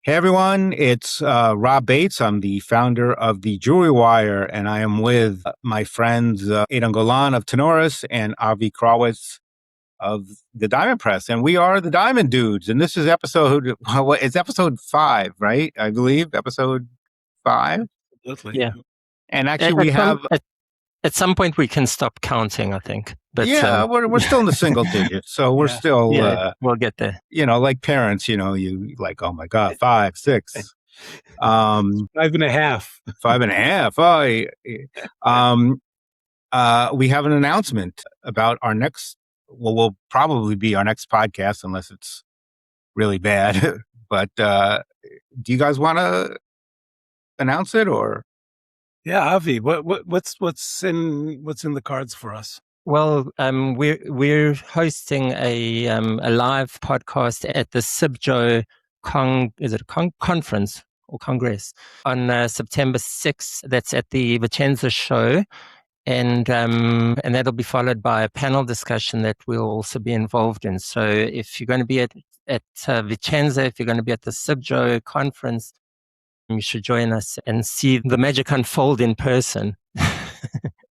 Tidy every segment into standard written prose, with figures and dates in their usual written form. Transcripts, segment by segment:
Hey everyone, it's Rob Bates. I'm the founder of the Jewelry Wire, and I am with my friends Edahn Golan of Tenoris and Avi Krawitz of the Diamond Press, and we are the Diamond Dudes. And this is it's episode 5, right? I believe episode 5. Absolutely. Yeah. And actually, we have at some point we can stop counting, I think. But we're still in the single digits, so we're still we'll get there. Like parents, you like, oh my God, 5, 6. 5.5. 5.5. We have an announcement about our next, will probably be our next podcast, unless it's really bad. But do you guys want to announce it, or? Yeah, Avi, what's in the cards for us? Well, we're hosting a live podcast at the CIBJO conference or congress on September 6th. That's at the Vicenza show, and that'll be followed by a panel discussion that we'll also be involved in. So if you're going to be at Vicenza, if you're going to be at the CIBJO conference, you should join us and see the magic unfold in person.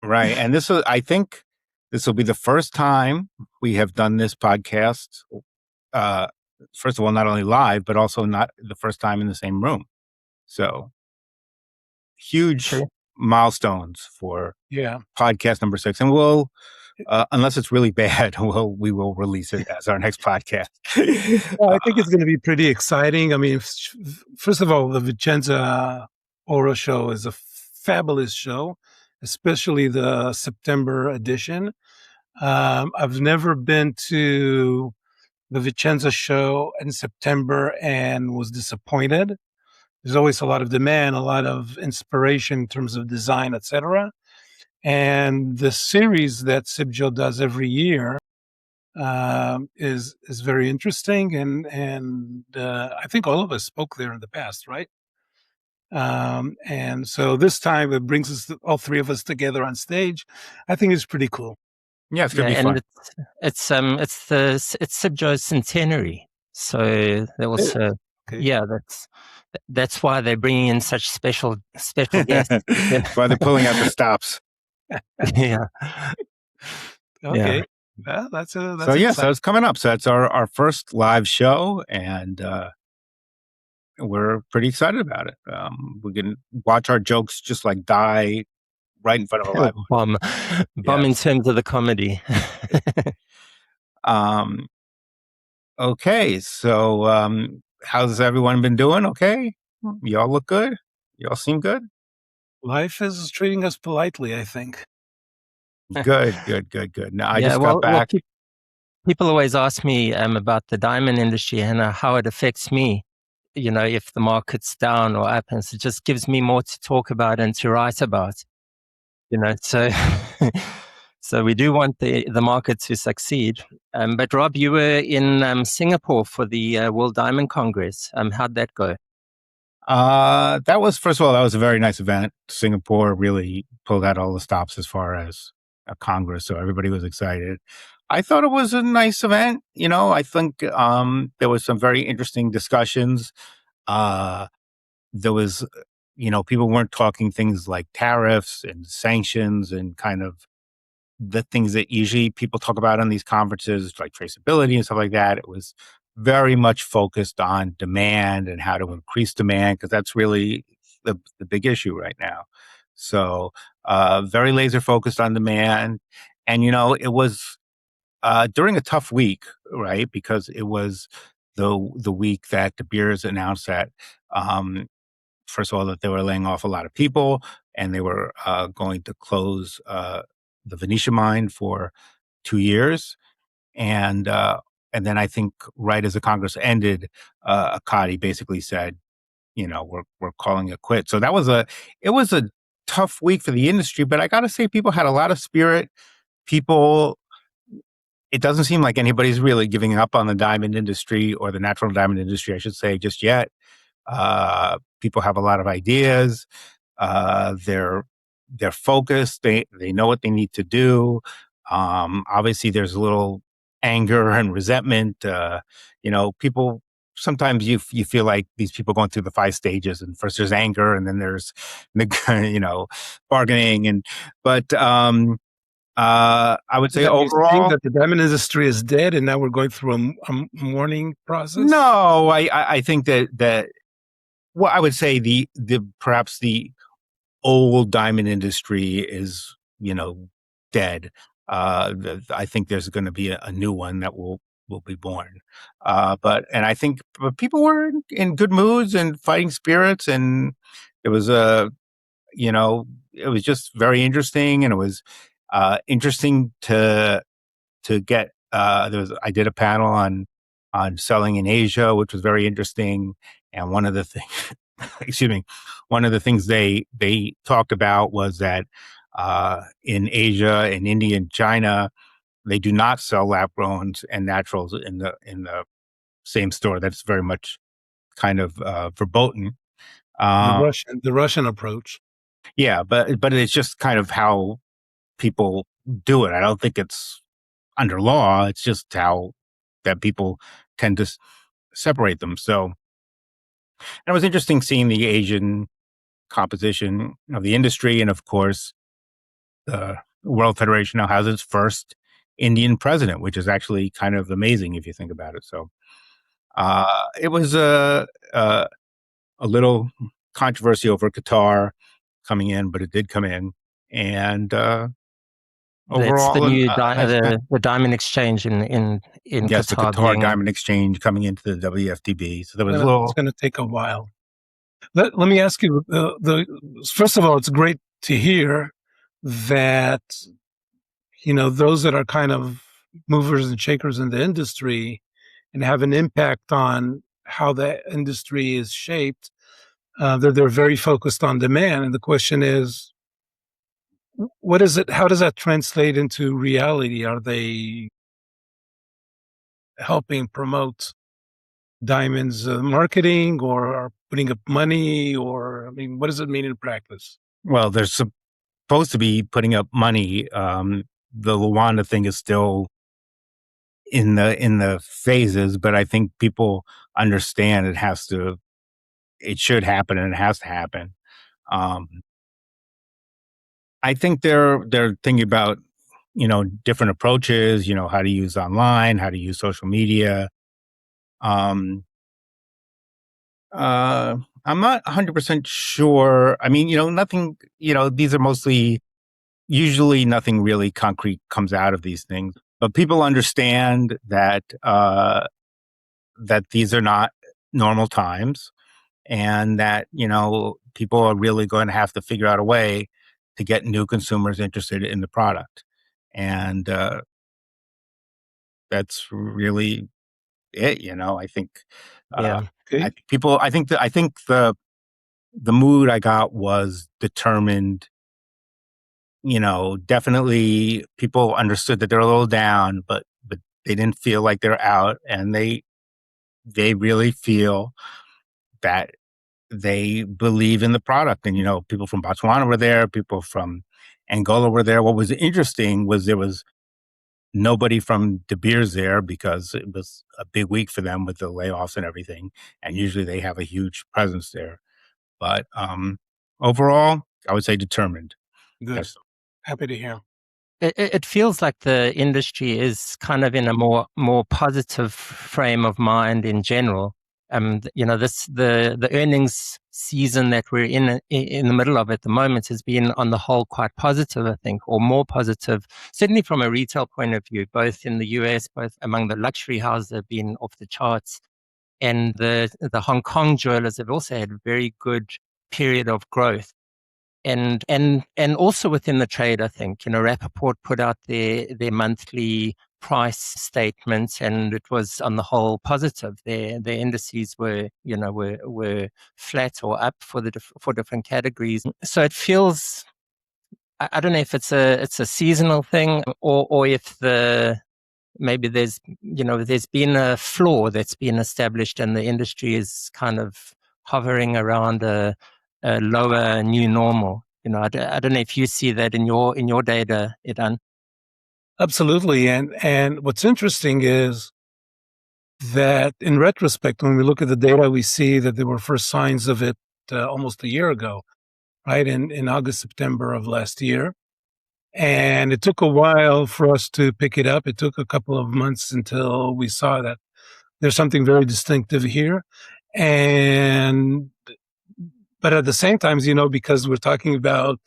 Right, and I think this will be the first time we have done this podcast. First of all, not only live, but also not the first time in the same room. So huge milestones for podcast number 6. And we'll, unless it's really bad, we will release it as our next podcast. Well, I think it's going to be pretty exciting. I mean, first of all, the Vicenza Oro show is a fabulous show, especially the September edition. I've never been to the Vicenza show in September and was disappointed. There's always a lot of demand, a lot of inspiration in terms of design, etc. And the series that CIBJO does every year is very interesting, and I think all of us spoke there in the past, right? And so this time it brings us all three of us together on stage. I think it's pretty cool. Yeah, it's gonna be fun. It's CIBJO's centenary, so there was that's why they're bringing in such special guests. That's why they're pulling out the stops. Yeah. Okay. Yeah. Well, that's so it's coming up. So that's our first live show, and we're pretty excited about it. We can watch our jokes just like die right in front of a live bomb in terms of the comedy. Okay, so how's everyone been doing? Okay, y'all look good. Y'all seem good. Life is treating us politely, I think. Good. Now I just got back. People always ask me about the diamond industry and how it affects me. If the market's down or up, and so it just gives me more to talk about and to write about. So so we do want the market to succeed. But Rob, you were in Singapore for the World Diamond Congress. How'd that go? That was a very nice event. Singapore really pulled out all the stops as far as a Congress, so everybody was excited. I thought it was a nice event. I think there was some very interesting discussions. There was, people weren't talking things like tariffs and sanctions and kind of the things that usually people talk about on these conferences, like traceability and stuff like that. It was very much focused on demand and how to increase demand, because that's really the big issue right now. So very laser focused on demand. And, it was during a tough week, right? Because it was the week that De Beers announced that, first of all, that they were laying off a lot of people, and they were going to close the Venetia mine for 2 years. And then I think right as the Congress ended, Ekati basically said, we're calling it quits. So it was a tough week for the industry, but I got to say, people had a lot of spirit. It doesn't seem like anybody's really giving up on the diamond industry, or the natural diamond industry, I should say, just yet. People have a lot of ideas. They're focused. They know what they need to do. Obviously there's a little anger and resentment. People sometimes you feel like these people going through the 5 stages, and first there's anger, and then there's bargaining, I would say That you think overall, that the diamond industry is dead, and now we're going through a mourning process? no, I think that well, I would say the perhaps the old diamond industry is dead. I think there's going to be a new one that will be born. And I think people were in good moods and fighting spirits, and it was it was just very interesting, and it was interesting to get. I did a panel on selling in Asia, which was very interesting, and one of the things, excuse me, one of the things they talked about was that in Asia, in India, and China, they do not sell lab grown and naturals in the same store. That's very much kind of verboten. Uh, The Russian approach. yeah, but it's just kind of how people do it. I don't think it's under law. It's just how that people tend to separate them. So, and it was interesting seeing the Asian composition of the industry, and of course, the World Federation now has its first Indian president, which is actually kind of amazing if you think about it. So, it was a little controversy over Qatar coming in, but it did come in, and It's the overall, new a nice event. the diamond exchange in Yes, the Qatar Qatar being, Diamond Exchange coming into the WFDB. So there was a It's little. going to take a while. Let me ask you, first of all, it's great to hear that, those that are kind of movers and shakers in the industry and have an impact on how the industry is shaped, that they're very focused on demand. And the question is, what is it? How does that translate into reality? Are they helping promote diamonds marketing, or are putting up money, or, I mean, what does it mean in practice? Well, they're supposed to be putting up money. The Luanda thing is still in the phases, but I think people understand it should happen, and it has to happen. Um, I think they're thinking about different approaches, how to use online, how to use social media. Um, I'm not 100% sure. I mean, nothing. These are mostly usually nothing really concrete comes out of these things, but people understand that these are not normal times, and that people are really going to have to figure out a way to get new consumers interested in the product, and that's really it. I think yeah. Okay. I think the mood I got was determined. Definitely people understood that they're a little down, but they didn't feel like they're out, and they really feel that they believe in the product. And people from Botswana were there, people from Angola were there. What was interesting was there was nobody from De Beers there, because it was a big week for them with the layoffs and everything, and usually they have a huge presence there. But overall, I would say determined. Good. Yes. Happy to hear. It feels like the industry is kind of in a more positive frame of mind in general. The earnings season that we're in the middle of at the moment has been on the whole quite positive, I think, or more positive, certainly from a retail point of view, both in the US, both among the luxury houses that have been off the charts, and the Hong Kong jewelers have also had a very good period of growth. And also within the trade, I think, Rappaport put out their monthly price statements, and it was on the whole positive. Their indices were flat or up for different categories. So it feels, I don't know if it's a seasonal thing, or if maybe there's been a floor that's been established, and the industry is kind of hovering around a lower new normal. I don't know if you see that in your data, Edahn. Absolutely. And what's interesting is that in retrospect, when we look at the data, we see that there were first signs of it almost a year ago, right? In August, September of last year. And it took a while for us to pick it up. It took a couple of months until we saw that there's something very distinctive here. But at the same time, because we're talking about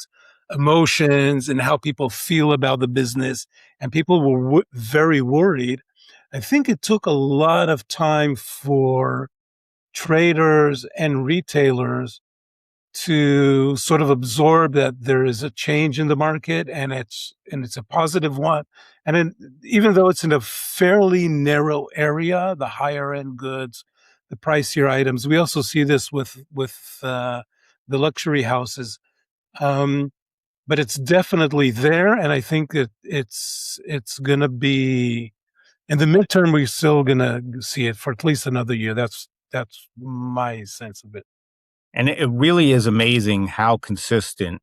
emotions and how people feel about the business, and people were very worried, I think it took a lot of time for traders and retailers to sort of absorb that there is a change in the market, and it's a positive one. And then, even though it's in a fairly narrow area, the higher end goods, the pricier items, we also see this with the luxury houses. But it's definitely there, and I think that it's going to be in the midterm. We're still going to see it for at least another year. That's my sense of it. And it really is amazing how consistent,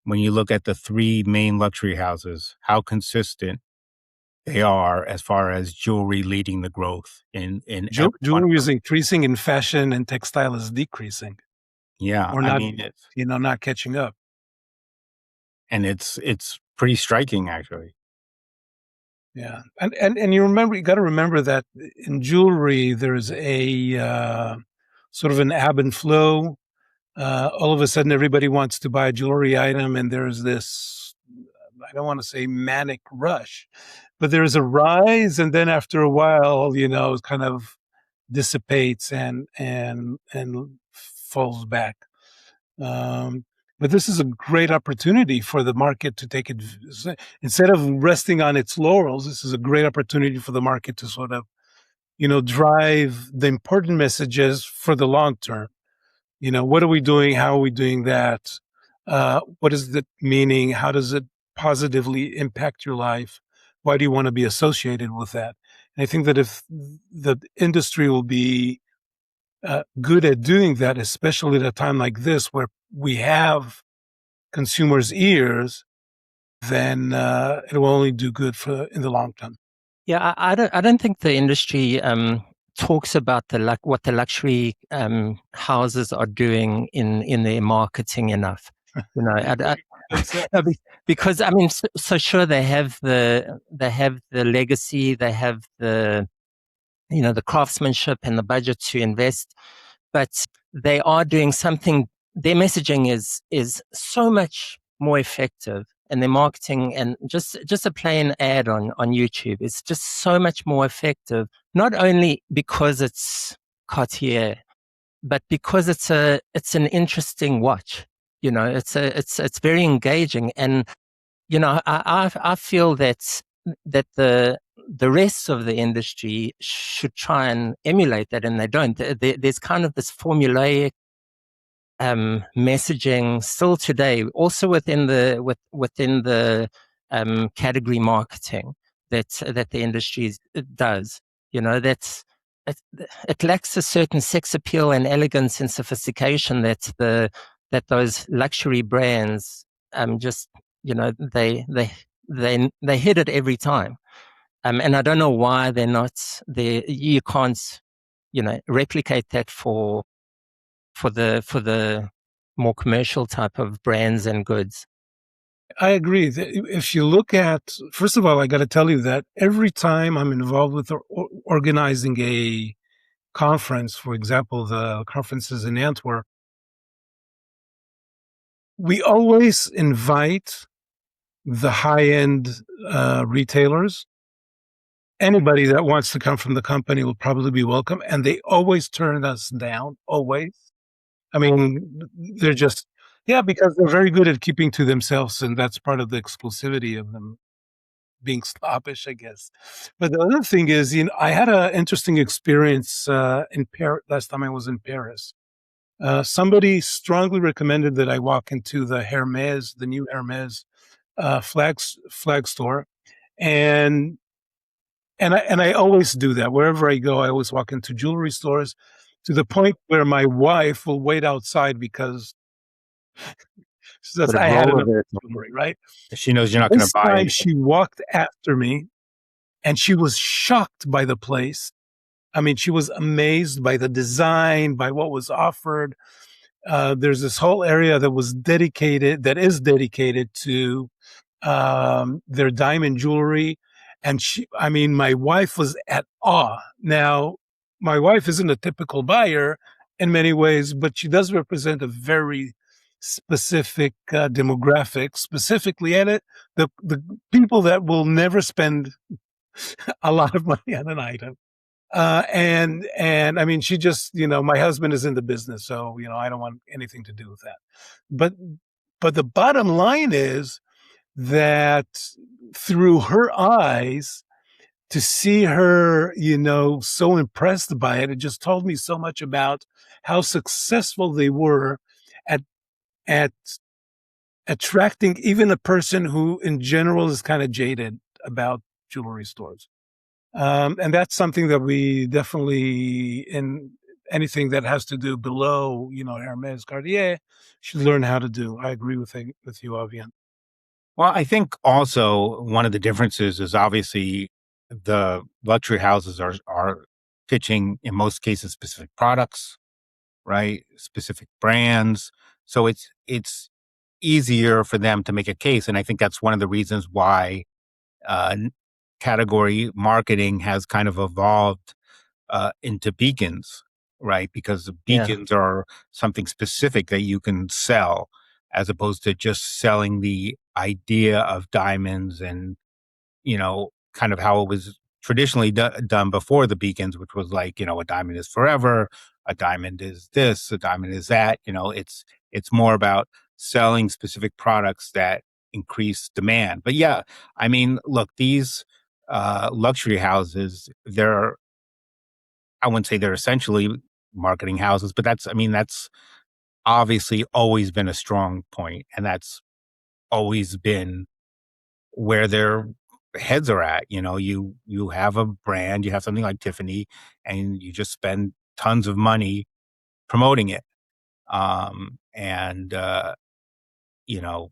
when you look at the three main luxury houses, how consistent they are as far as jewelry leading the growth in jewelry is increasing in fashion, and textile is decreasing. Yeah, or not, it's not catching up. And it's pretty striking, actually. Yeah, and you got to remember that in jewelry there's a sort of an ebb and flow. All of a sudden, everybody wants to buy a jewelry item, and there's this, I don't want to say manic rush, but there's a rise, and then after a while, it kind of dissipates and falls back. But this is a great opportunity for the market to take it. Instead of resting on its laurels, this is a great opportunity for the market to sort of, drive the important messages for the long term. What are we doing? How are we doing that? What is the meaning? How does it positively impact your life? Why do you want to be associated with that? And I think that if the industry will be good at doing that, especially at a time like this where we have consumers' ears, then it will only do good in the long term. Yeah, I don't think the industry talks about what the luxury houses are doing in their marketing enough. Because I mean, so sure they have the legacy, they have the the craftsmanship and the budget to invest, but they are doing something. Their messaging is so much more effective, and their marketing, and just a plain ad on YouTube, it's just so much more effective. Not only because it's Cartier, but because it's an interesting watch. It's very engaging, and I feel that the rest of the industry should try and emulate that, and they don't. There's kind of this formulaic messaging still today, also within the category marketing that the industry does. It lacks a certain sex appeal and elegance and sophistication that those luxury brands just they hit it every time. And I don't know why they're not there. You can't replicate that for the more commercial type of brands and goods. I agree. If you look at, first of all, I got to tell you that every time I'm involved with organizing a conference, for example, the conferences in Antwerp, we always invite the high-end retailers. Anybody that wants to come from the company will probably be welcome, and they always turn us down, always. I mean, they're just, because they're very good at keeping to themselves, and that's part of the exclusivity of them being snobbish, I guess. But the other thing is, I had an interesting experience in Paris last time I was in Paris. Somebody strongly recommended that I walk into the Hermes, the new Hermes flag store, and I always do that. Wherever I go, I always walk into jewelry stores, to the point where my wife will wait outside because she says, I had enough jewelry, right? She knows you're not going to buy it. She walked after me, and she was shocked by the place. I mean, she was amazed by the design, by what was offered. There's this whole area that is dedicated to their diamond jewelry. And my wife was at awe. Now, my wife isn't a typical buyer in many ways, but she does represent a very specific demographic, specifically at it, the people that will never spend a lot of money on an item. And I mean, she just, my husband is in the business, so, I don't want anything to do with that. But the bottom line is that through her eyes, to see her, so impressed by it, it just told me so much about how successful they were at attracting even a person who in general is kind of jaded about jewelry stores. And that's something that we definitely, in anything that has to do below, Hermes, Cartier, should learn how to do. I agree with you, Avi. Well, I think also one of the differences is obviously the luxury houses are pitching, in most cases, specific products, right? Specific brands. So it's easier for them to make a case. And I think that's one of the reasons why category marketing has kind of evolved into beacons, right? Because the beacons are something specific that you can sell, as opposed to just selling the idea of diamonds and, kind of how it was traditionally done before the beacons, which was like, a diamond is forever, a diamond is this, a diamond is that. It's more about selling specific products that increase demand. But yeah, I mean, look, these luxury houses, I wouldn't say they're essentially marketing houses, but that's obviously always been a strong point, and that's always been where their heads are at. You have a brand, you have something like Tiffany, and you just spend tons of money promoting it.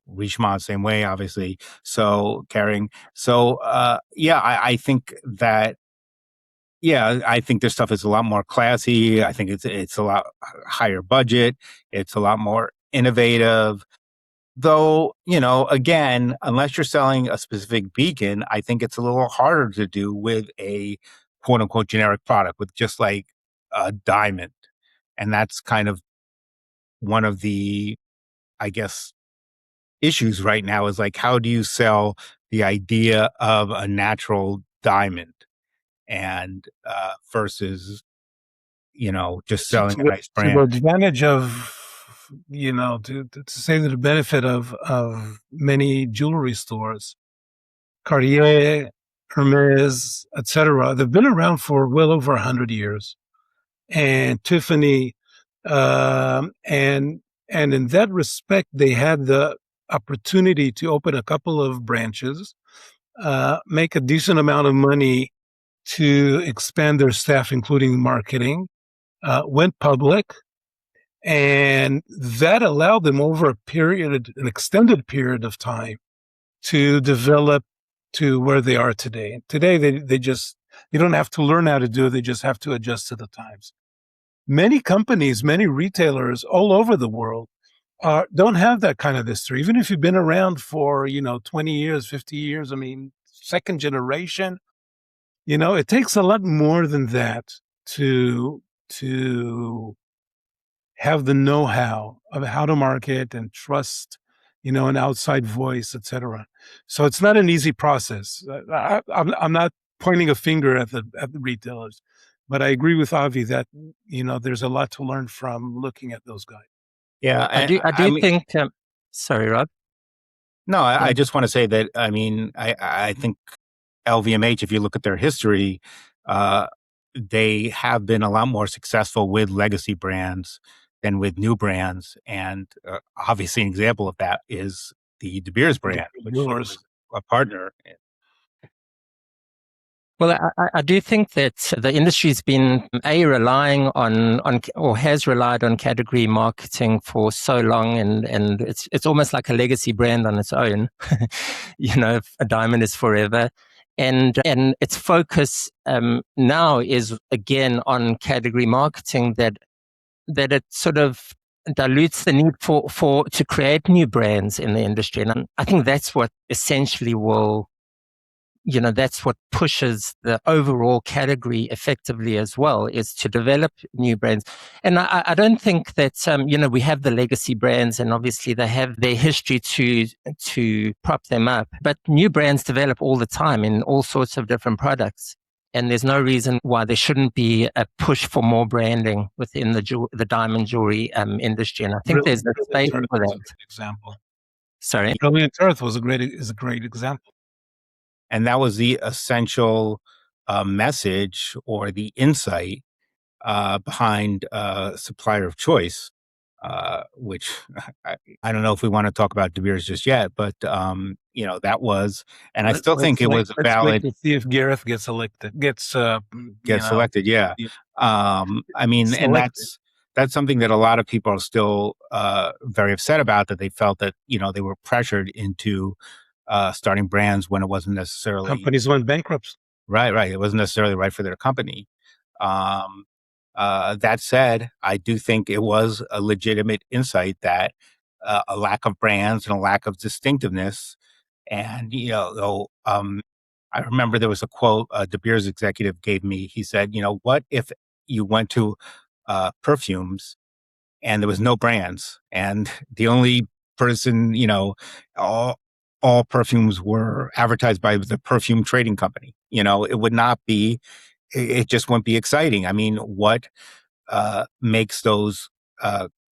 Richemont same way, obviously. So Kering. So I think that. Yeah, I think their stuff is a lot more classy. I think it's a lot higher budget. It's a lot more innovative. Though, again, unless you're selling a specific beacon, I think it's a little harder to do with a quote unquote generic product with just like a diamond. And that's kind of one of the, I guess, issues right now is like, how do you sell the idea of a natural diamond? And versus, just selling a nice brand. To the advantage of, to say that the benefit of many jewelry stores, Cartier, Hermes, etc., they've been around for well over 100 years. And Tiffany, and in that respect, they had the opportunity to open a couple of branches, make a decent amount of money to expand their staff, including marketing, went public, and that allowed them over an extended period of time to develop to where they are today. Today, they don't have to learn how to do it. They just have to adjust to the times. Many companies, many retailers all over the world don't have that kind of history. Even if you've been around for, 20 years, 50 years, second generation, it takes a lot more than that to have the know-how of how to market and trust, an outside voice, etc. So it's not an easy process. I'm not pointing a finger at the retailers, but I agree with Avi that there's a lot to learn from looking at those guys. Yeah, I do think. Sorry, Rob. No, I just want to say that I think LVMH, if you look at their history, they have been a lot more successful with legacy brands than with new brands. And obviously an example of that is the De Beers brand, which was a partner. Well, I do think that the industry's been relying on or has relied on category marketing for so long, and it's almost like a legacy brand on its own. A diamond is forever. and its focus now is again on category marketing, that it sort of dilutes the need for to create new brands in the industry. And I think that's what essentially will, that's what pushes the overall category effectively as well, is to develop new brands. And I don't think that, we have the legacy brands, and obviously they have their history to prop them up, but new brands develop all the time in all sorts of different products. And there's no reason why there shouldn't be a push for more branding within the diamond jewelry industry. And I think there's a space for that. Example. Sorry. Brilliant Earth is a great example. And that was the essential message or the insight behind supplier of choice, which I don't know if we want to talk about De Beers just yet, but that was, and I still think it was valid. Let's see if Gareth gets elected. Gets selected. Yeah. I mean, selected. And that's something that a lot of people are still very upset about, that they felt that they were pressured into starting brands when it wasn't necessarily. Companies went bankrupt. Right. It wasn't necessarily right for their company. That said, I do think it was a legitimate insight that a lack of brands and a lack of distinctiveness. And, I remember there was a quote a De Beers executive gave me. He said, what if you went to perfumes and there was no brands, and the only person, all perfumes were advertised by the perfume trading company? It would not be, it just wouldn't be exciting. I mean, what makes those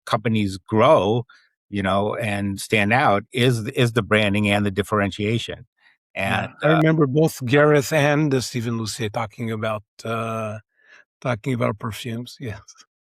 companies grow, and stand out is the branding and the differentiation. And I remember both Gareth and Stephen Lucier talking about perfumes. Yes.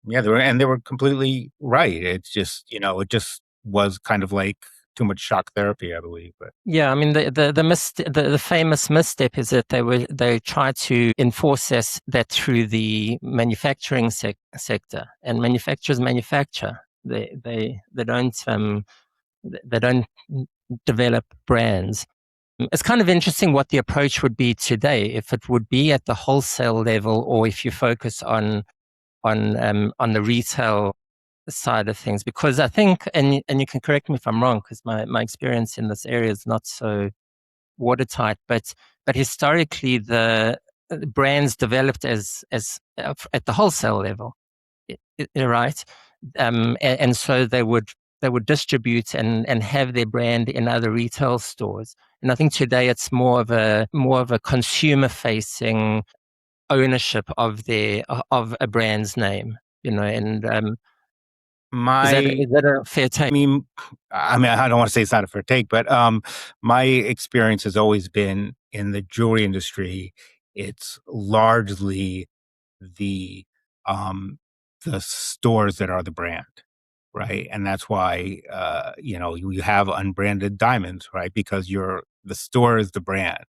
Yeah, they were completely right. It's just, it just was kind of like too much shock therapy, I believe. But yeah, I mean, the famous misstep is that they tried to enforce that through the manufacturing sector, and manufacturers manufacture. They don't develop brands. It's kind of interesting what the approach would be today, if it would be at the wholesale level, or if you focus on the retail side of things. Because I think, and you can correct me if I'm wrong, because my experience in this area is not so watertight, but historically the brands developed as at the wholesale level, right? And so they would distribute and have their brand in other retail stores. And I think today it's more of a consumer facing ownership of a brand's name, and is that a fair take? I mean, I don't want to say it's not a fair take, but my experience has always been in the jewelry industry. It's largely the stores that are the brand, right? And that's why you have unbranded diamonds, right? Because the store is the brand,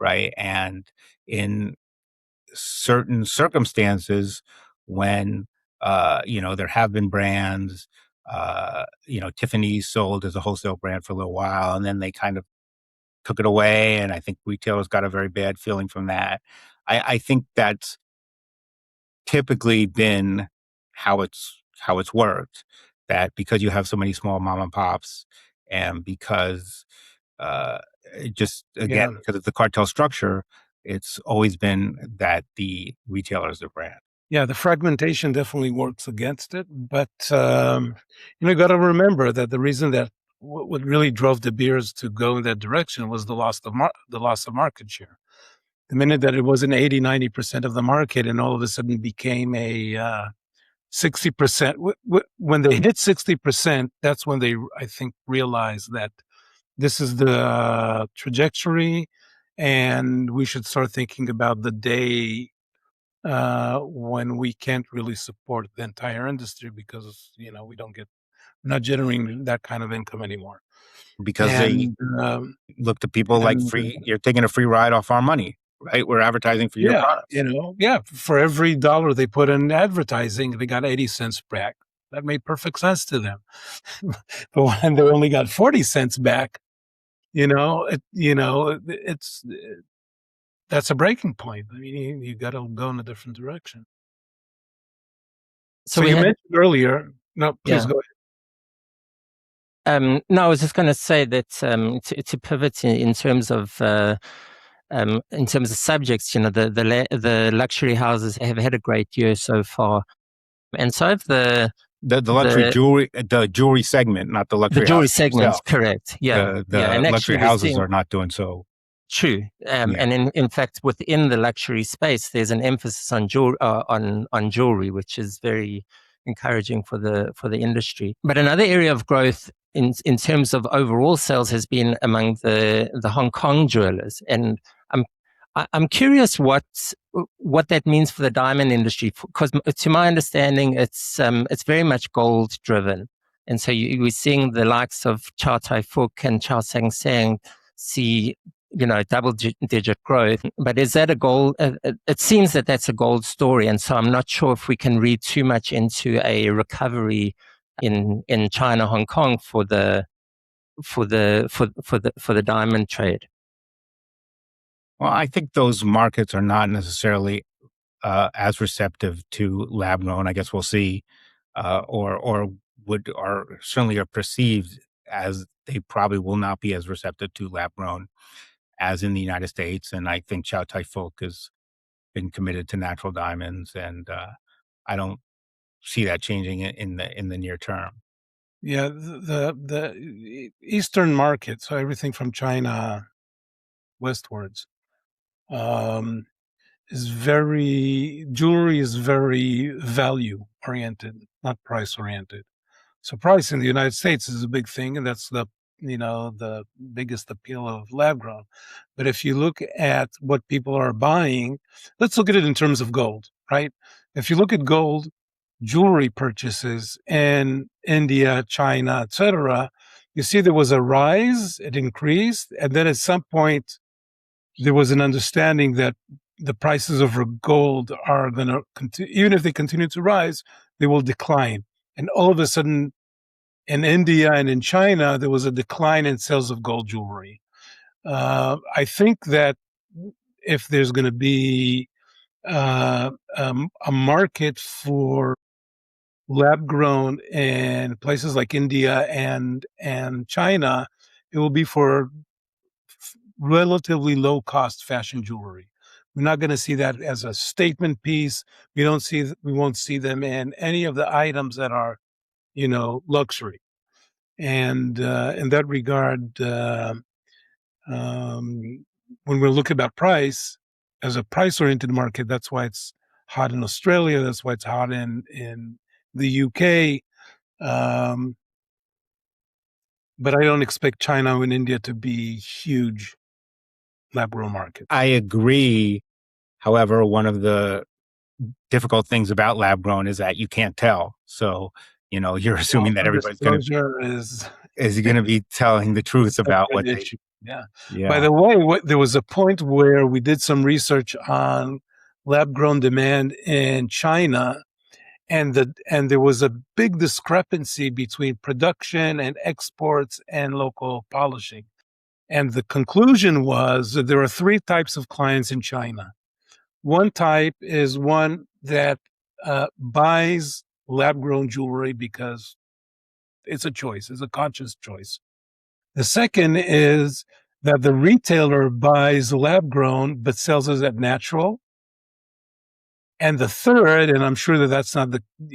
right? And in certain circumstances, when there have been brands, Tiffany's sold as a wholesale brand for a little while, and then they kind of took it away, and I think retailers got a very bad feeling from that. I think that's typically been how it's worked, that because you have so many small mom and pops, and because because of the cartel structure, it's always been that the retailer is the brand. Yeah, the fragmentation definitely works against it, but you got to remember that the reason that what really drove De Beers to go in that direction was the loss of market share. The minute that it was an 80-90% of the market, and all of a sudden became a 60%. When they hit 60%, that's when they, I think, realized that this is the trajectory, and we should start thinking about the day when we can't really support the entire industry, because we're not generating that kind of income anymore. Because they look to people like free. You're taking a free ride off our money, right? We're advertising for your products. For every $1 they put in advertising, they got 80 cents back. That made perfect sense to them. But when they only got 40 cents back, it's that's a breaking point. I mean, you got to go in a different direction. So you mentioned earlier. No, please go ahead. No, I was just going to say that to pivot in terms of subjects, the luxury houses have had a great year so far, and so have the luxury jewelry segment, not the luxury jewelry house segment, itself. correct? Yeah, and luxury houses are not doing so. True, and in fact, within the luxury space, there's an emphasis on jewelry, which is very encouraging for the industry. But another area of growth in terms of overall sales has been among the Hong Kong jewelers, and I'm curious what that means for the diamond industry, because to my understanding, it's very much gold driven, and so we're seeing the likes of Chow Tai Fook and Chow Sang Seng see double-digit growth. But is that a gold? It seems that that's a gold story, and so I'm not sure if we can read too much into a recovery in China, Hong Kong for the diamond trade. Well, I think those markets are not necessarily as receptive to lab grown. I guess we'll see, or certainly are perceived as they probably will not be as receptive to lab grown as in the United States. And I think Chow Tai Fook has been committed to natural diamonds, and I don't see that changing in the near term. Yeah, the Eastern market, so everything from China westwards, jewelry is very value oriented, not price oriented. So price in the United States is a big thing, and that's the biggest appeal of lab grown. But if you look at what people are buying, let's look at it in terms of gold, right? If you look at gold jewelry purchases in India, China, etc., you see there was a rise, it increased, and then at some point there was an understanding that the prices of gold are going to continue, even if they continue to rise, they will decline. And all of a sudden, in India and in China, there was a decline in sales of gold jewelry. I think that if there's going to be a market for lab grown in places like India and China, it will be for relatively low cost fashion jewelry. We're not going to see that as a statement piece. We won't see them in any of the items that are, luxury. And in that regard, when we look about price as a price-oriented market, that's why it's hot in Australia. That's why it's hot in the UK. But I don't expect China and India to be huge lab-grown markets. I agree. However, one of the difficult things about lab-grown is that you can't tell. So, you're assuming that everybody's going to be telling the truth about what they... Yeah. By the way, there was a point where we did some research on lab-grown demand in China, and there was a big discrepancy between production and exports and local polishing. And the conclusion was that there are three types of clients in China. One type is one that buys lab-grown jewelry because it's a choice, it's a conscious choice. The second is that the retailer buys lab-grown but sells it at natural. And the third, and I'm sure that that's not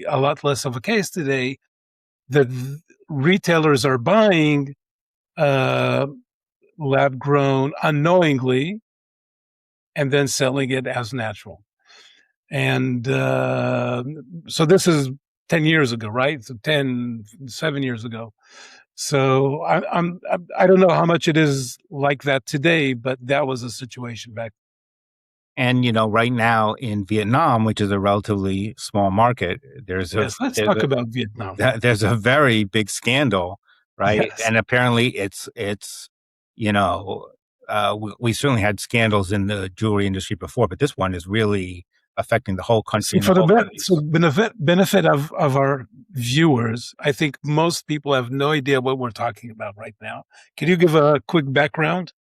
a lot less of a case today, that retailers are buying lab-grown unknowingly and then selling it as natural. And so this is 10 years ago, right? So 7 years ago. So I don't know how much it is like that today, but that was a situation back. And right now in Vietnam, which is a relatively small market, let's talk about Vietnam. There's a very big scandal, right? Yes. And apparently it's we certainly had scandals in the jewelry industry before, but this one is really affecting the whole country. For the benefit of our viewers, I think most people have no idea what we're talking about right now. Can you give a quick background?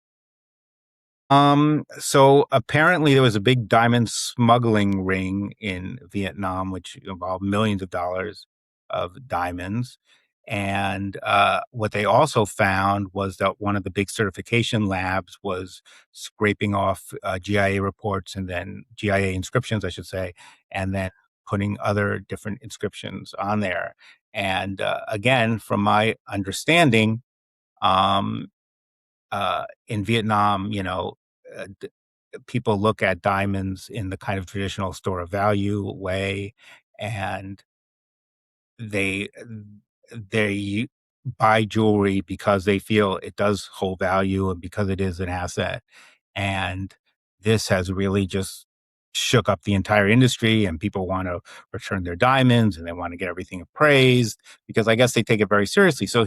So apparently there was a big diamond smuggling ring in Vietnam, which involved millions of dollars of diamonds. And what they also found was that one of the big certification labs was scraping off GIA reports and then GIA inscriptions, I should say, and then putting other different inscriptions on there. And again, from my understanding, um, in Vietnam, people look at diamonds in the kind of traditional store of value way, and they they buy jewelry because they feel it does hold value and because it is an asset. And this has really just shook up the entire industry, and people want to return their diamonds and they want to get everything appraised because I guess they take it very seriously. So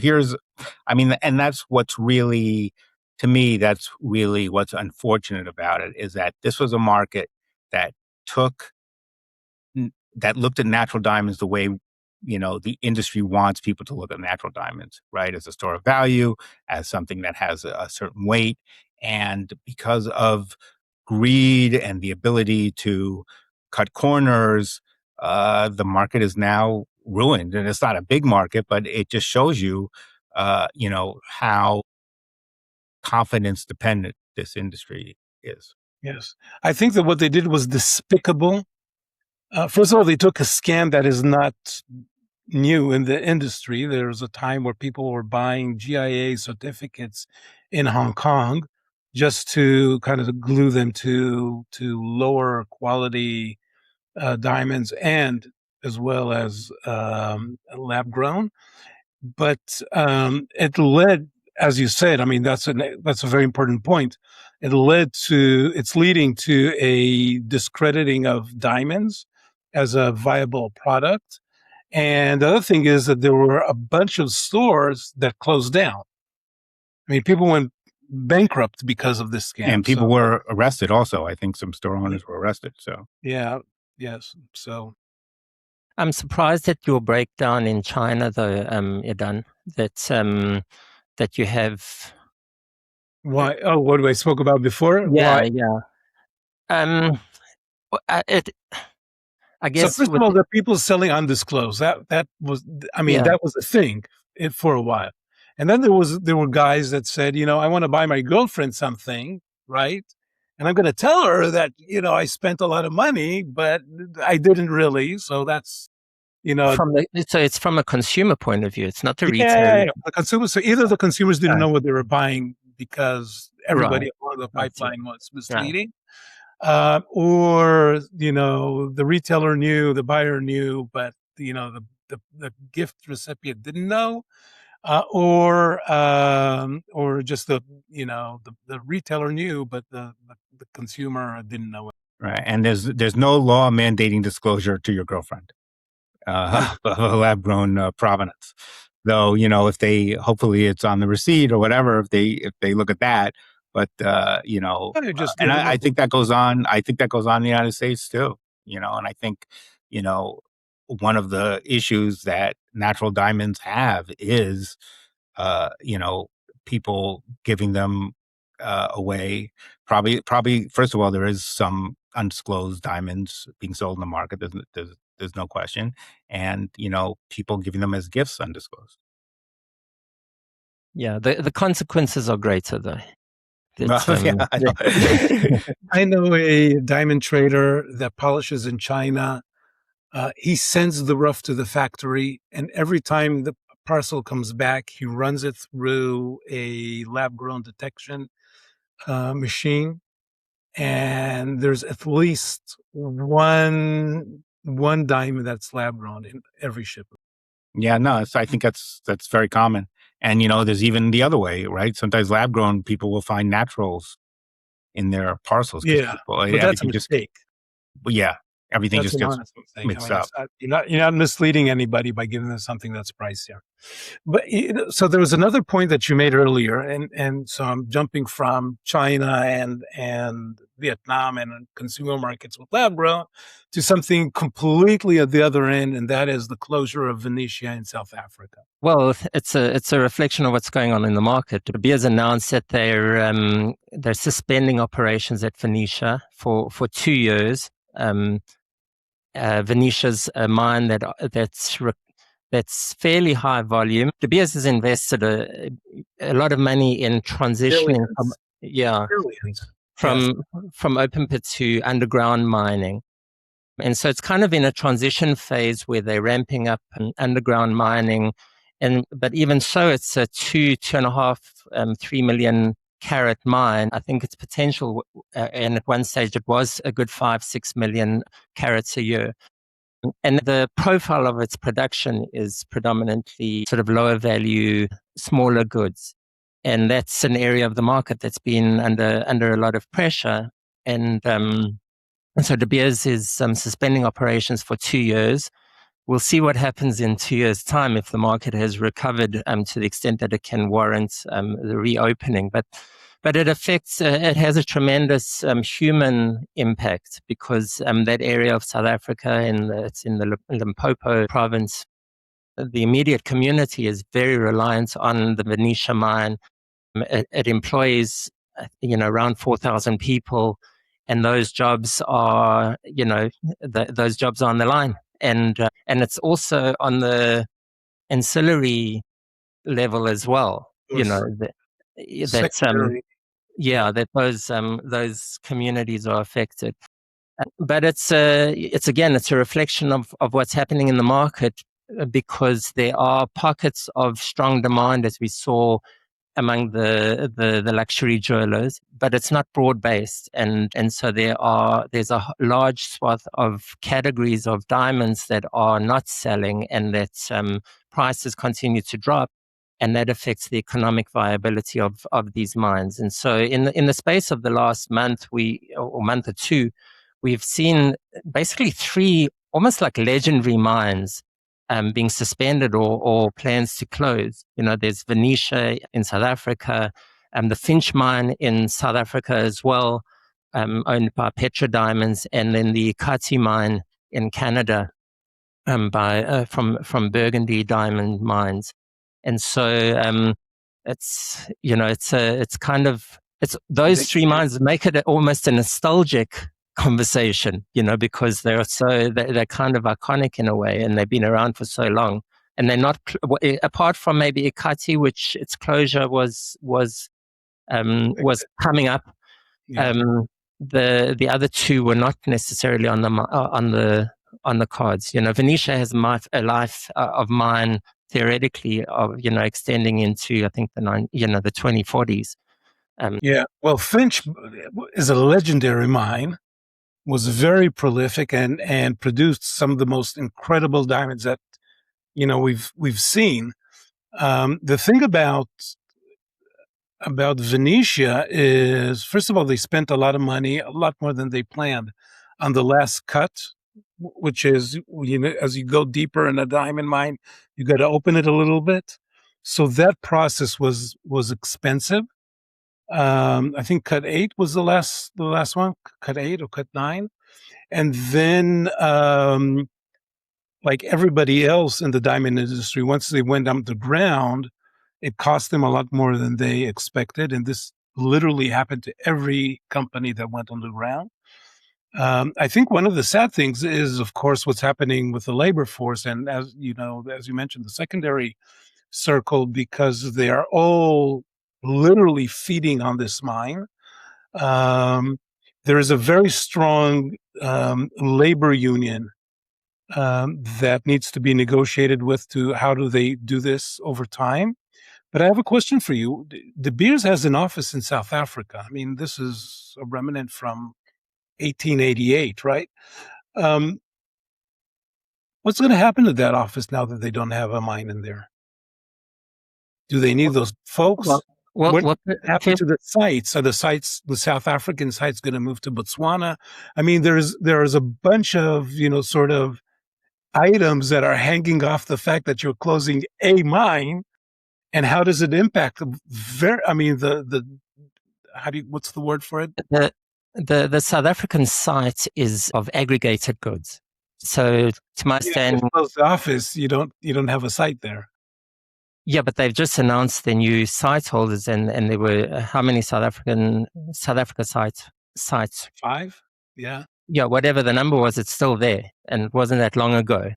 and that's what's really, to me, that's really what's unfortunate about it, is that this was a market that took that looked at natural diamonds the way the industry wants people to look at natural diamonds, right? As a store of value, as something that has a certain weight. And because of greed and the ability to cut corners, the market is now ruined. And it's not a big market, but it just shows you, how confidence dependent this industry is. Yes. I think that what they did was despicable. First of all, they took a scam that is not new in the industry. There was a time where people were buying GIA certificates in Hong Kong just to kind of glue them to lower quality diamonds, and as well as lab grown. But it led, as you said, I mean, that's a very important point. It's leading to a discrediting of diamonds as a viable product. And the other thing is that there were a bunch of stores that closed down. I mean, people went bankrupt because of this scam. And people were arrested also. I think some store owners were arrested. So yeah, yes. So I'm surprised at your breakdown in China, though, Edahn, that you have. why? Oh, what I spoke about before? Yeah, Why? yeah. I guess. So first of all, the people selling undisclosed. That was, I mean, that was a thing for a while. And then there were guys that said, I want to buy my girlfriend something, right? And I'm going to tell her that, I spent a lot of money, but I didn't really. So that's, so it's from a consumer point of view. It's not the retailer. Yeah. The consumers. So either the consumers didn't know what they were buying because everybody along the pipeline was misleading. Or the retailer knew, the buyer knew, but the gift recipient didn't know, or just the retailer knew, but the consumer didn't know it. Right, and there's no law mandating disclosure to your girlfriend of a lab grown provenance. Though hopefully it's on the receipt or whatever if they look at that. But and I think that goes on. I think that goes on in the United States too. And I think one of the issues that natural diamonds have is people giving them away. Probably. First of all, there is some undisclosed diamonds being sold in the market. There's no question, and people giving them as gifts undisclosed. Yeah, the consequences are greater though. I know a diamond trader that polishes in China. He sends the rough to the factory, and every time the parcel comes back, he runs it through a lab-grown detection machine, and there's at least one diamond that's lab-grown in every shipment. Yeah, no, I think that's very common. And, there's even the other way, right? Sometimes lab-grown people will find naturals in their parcels. Yeah, but that's a mistake. Yeah. everything That's just an gets honest mistake. I mixed mean, up. it's not, you're not misleading anybody by giving them something that's pricier. But so there was another point that you made earlier, and so I'm jumping from China and Vietnam and consumer markets with lab grown to something completely at the other end, and that is the closure of Venetia in South Africa. Well, it's a reflection of what's going on in the market. De Beers announced that they're suspending operations at Venetia for 2 years. Venetia's a mine that's fairly high volume. De Beers has invested a lot of money in transitioning from open pit to underground mining. And so it's kind of in a transition phase where they're ramping up underground mining. But even so, it's a 2.5, 3 million carat mine. I think its potential, and at one stage it was a good 5-6 million carats a year. And the profile of its production is predominantly sort of lower value, smaller goods. And that's an area of the market that's been under a lot of pressure. And so De Beers is suspending operations for 2 years. We'll see what happens in 2 years' time if the market has recovered to the extent that it can warrant the reopening. But it affects, it has a tremendous human impact because that area of South Africa, it's in the Limpopo province, the immediate community is very reliant on the Venetia mine. It employs, around 4,000 people, and those jobs are, those jobs are on the line. And it's also on the ancillary level as well. That those communities are affected. But it's again a reflection of what's happening in the market because there are pockets of strong demand, as we saw among the luxury jewelers, but it's not broad based, and so there's a large swath of categories of diamonds that are not selling, and that prices continue to drop, and that affects the economic viability of these mines. And so in the space of the last month, or month or two, we've seen basically 3 almost like legendary mines being suspended or plans to close. There's Venetia in South Africa, the Finch mine in South Africa as well, owned by Petra Diamonds, and then the Ekati mine in Canada, from Burgundy Diamond Mines. And so it's those 3 mines make it almost a nostalgic conversation, because they're kind of iconic in a way, and they've been around for so long, and they're not, apart from maybe Ekati, which its closure was coming up. The other 2 were not necessarily on the cards. Venetia has a life of mine theoretically of extending into, I think, the 2040s. Well, Finch is a legendary mine, was very prolific and produced some of the most incredible diamonds that we've seen. The thing about Venetia is, first of all, they spent a lot of money, a lot more than they planned, on the last cut, which is, as you go deeper in a diamond mine, you got to open it a little bit. So that process was expensive. I think cut 8 was the last one, cut 8 or cut 9. And then, like everybody else in the diamond industry, once they went underground, it cost them a lot more than they expected. And this literally happened to every company that went underground. I think one of the sad things is, of course, what's happening with the labor force. And as you mentioned, the secondary circle, because they are all literally feeding on this mine. There is a very strong labor union that needs to be negotiated with to how do they do this over time. But I have a question for you. De Beers has an office in South Africa. I mean, this is a remnant from 1888, right? What's going to happen to that office now that they don't have a mine in there? Do they need those folks? What happened to the sites? Are the South African sites going to move to Botswana? I mean, there's a bunch of, sort of items that are hanging off the fact that you're closing a mine, and how does it impact what's the word for it? The South African site is of aggregated goods. So to my understanding, if you close the office, you don't have a site there. Yeah, but they've just announced their new site holders, and there were how many South Africa sites? 5? Yeah. Yeah, whatever the number was, it's still there, and it wasn't that long ago.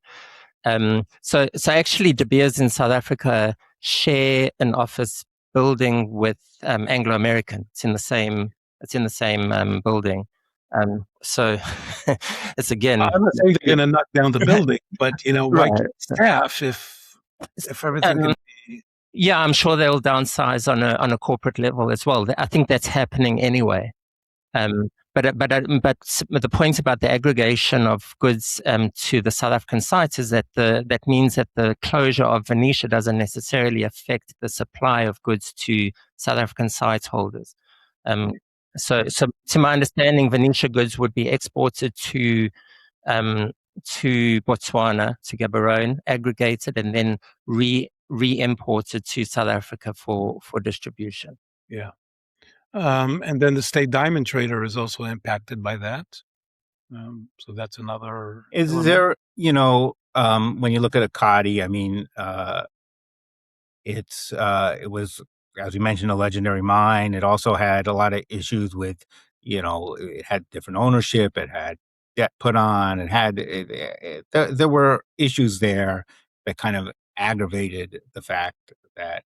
So actually, De Beers in South Africa share an office building with Anglo American. It's in the same building. So it's again. I'm not saying they're going to knock down the building, but why keep staff if everything can be? Yeah, I'm sure they'll downsize on a corporate level as well. I think that's happening anyway. But the point about the aggregation of goods to the South African sites is that that means that the closure of Venetia doesn't necessarily affect the supply of goods to South African site holders. So to my understanding, Venetia goods would be exported to Botswana, to Gaborone, aggregated, and then re-imported to South Africa for distribution. Yeah. And then the state diamond trader is also impacted by that. So that's another. Is there, when you look at Ekati, I mean, it was, as you mentioned, a legendary mine. It also had a lot of issues with, it had different ownership. It had debt put on. There were issues there that kind of aggravated the fact that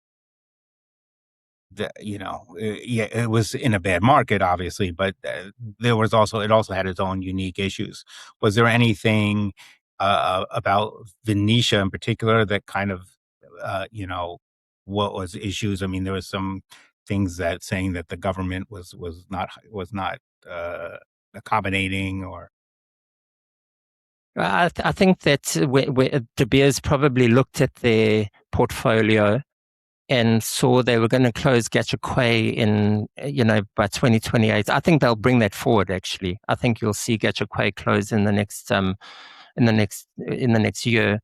it was in a bad market, obviously, but it also had its own unique issues. Was there anything about Venetia in particular that kind of, what was issues? I mean, there was some things that saying that the government was not accommodating, or. I think that De Beers probably looked at their portfolio and saw they were going to close Gachagua in, by 2028. I think they'll bring that forward. Actually, I think you'll see Gachagua close in the next year,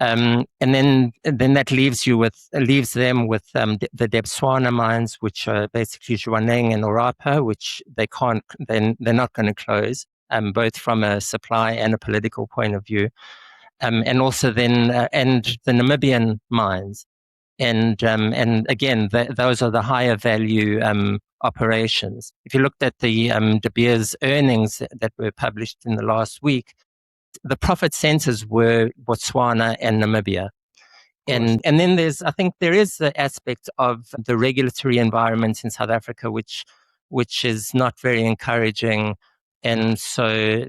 and then that leaves them with the Debswana mines, which are basically Jwaneng and Orapa, which they're not going to close, both from a supply and a political point of view, and also then and the Namibian mines. And again, those are the higher value operations. If you looked at the De Beers earnings that were published in the last week, the profit centers were Botswana and Namibia. And then I think there is the aspect of the regulatory environment in South Africa, which is not very encouraging. And so,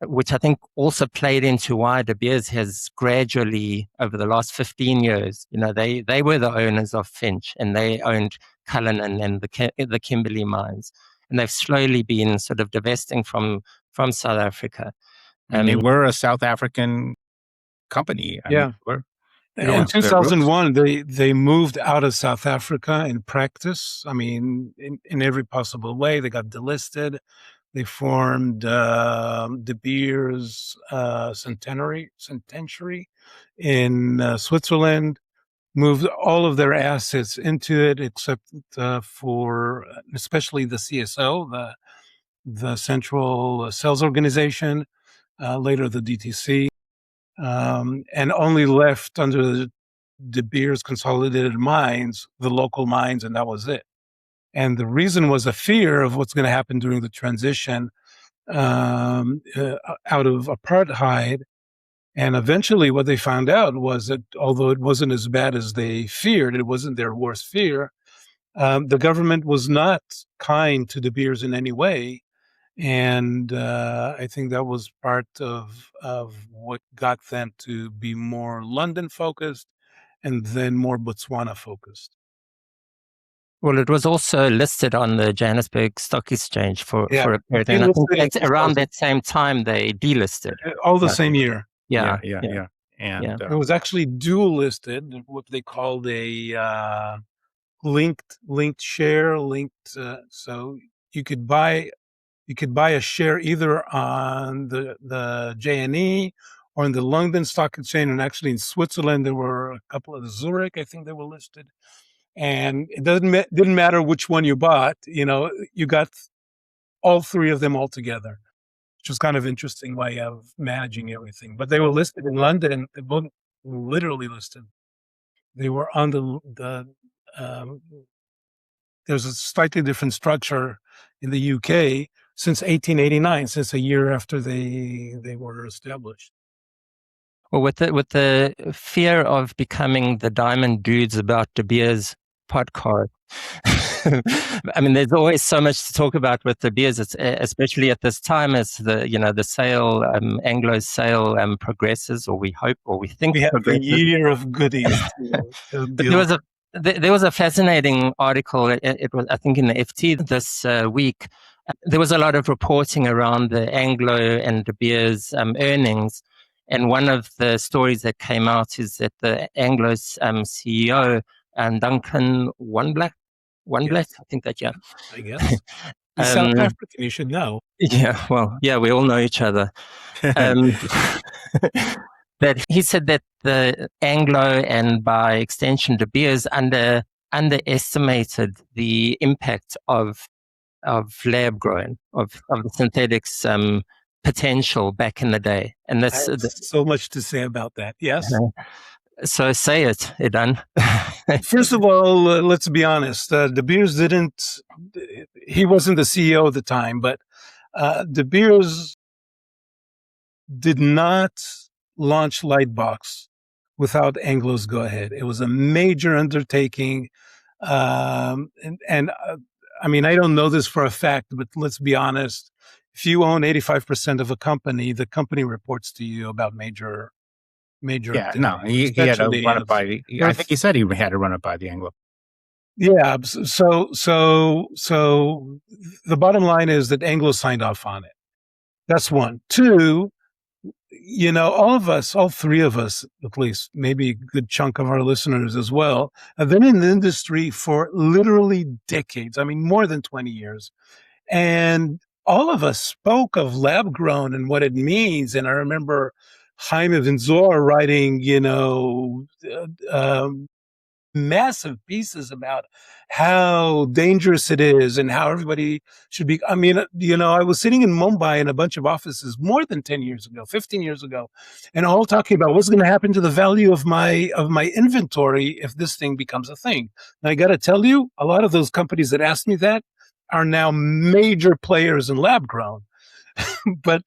which I think also played into why De Beers has gradually, over the last 15 years, they were the owners of Finch, and they owned Cullinan and the Kimberley mines. And they've slowly been sort of divesting from South Africa. And they were a South African company. In 2001, they moved out of South Africa in practice. I mean, in every possible way. They got delisted. They formed De Beers Centenary in Switzerland, moved all of their assets into it, except for especially the CSO, the Central Sales Organization, later the DTC, and only left under the De Beers Consolidated Mines, the local mines, and that was it. And the reason was a fear of what's going to happen during the transition out of apartheid. And eventually what they found out was that although it wasn't as bad as they feared, it wasn't their worst fear, the government was not kind to De Beers in any way. And I think that was part of what got them to be more London-focused and then more Botswana-focused. Well, it was also listed on the Johannesburg Stock Exchange for a period. And I think around that same time they delisted. All the same year. Yeah. And it was actually dual listed, what they called a linked share, so you could buy a share either on the JNE or in the London Stock Exchange, and actually in Switzerland there were a couple of the Zurich, I think they were listed. And it didn't matter which one you bought, you got all three of them all together, which was kind of interesting way of managing everything. But they were listed in London. They both literally listed. They were on the there's a slightly different structure in the UK since 1889, since a year after they were established. Well, with the fear of becoming the diamond dudes about De Beers podcast, I mean, there's always so much to talk about with De Beers, especially at this time as the sale, Anglo's sale progresses, or we hope, or we think we have progresses. a year of goodies. There was a fascinating article. It was, I think, in the FT this week. There was a lot of reporting around the Anglo and De Beers earnings. And one of the stories that came out is that the Anglo's CEO, Duncan Wanblack, Yes. I think that, yeah. I guess. He's South African, you should know. Yeah, well, yeah, we all know each other. That he said that the Anglo and by extension De Beers underestimated the impact of lab grown, of the synthetics potential back in the day. And that's so much to say about that. Yes. So say it, Edahn. First of all, let's be honest. De Beers he wasn't the CEO at the time, but De Beers did not launch Lightbox without Anglo's go ahead. It was a major undertaking. I mean, I don't know this for a fact, but let's be honest. If you own 85% of a company, the company reports to you about major. Yeah, no, he had to run it by. I think he said he had to run it by the Anglo. Yeah, so the bottom line is that Anglo signed off on it. That's one. Two, all of us, all three of us, at least, maybe a good chunk of our listeners as well, have been in the industry for literally decades. I mean, more than 20 years. And all of us spoke of lab grown and what it means. And I remember Jaime Vinzor writing, massive pieces about how dangerous it is and how everybody should be. I mean, I was sitting in Mumbai in a bunch of offices more than 10 years ago, 15 years ago, and all talking about what's going to happen to the value of my inventory if this thing becomes a thing. And I got to tell you, a lot of those companies that asked me that are now major players in lab grown. But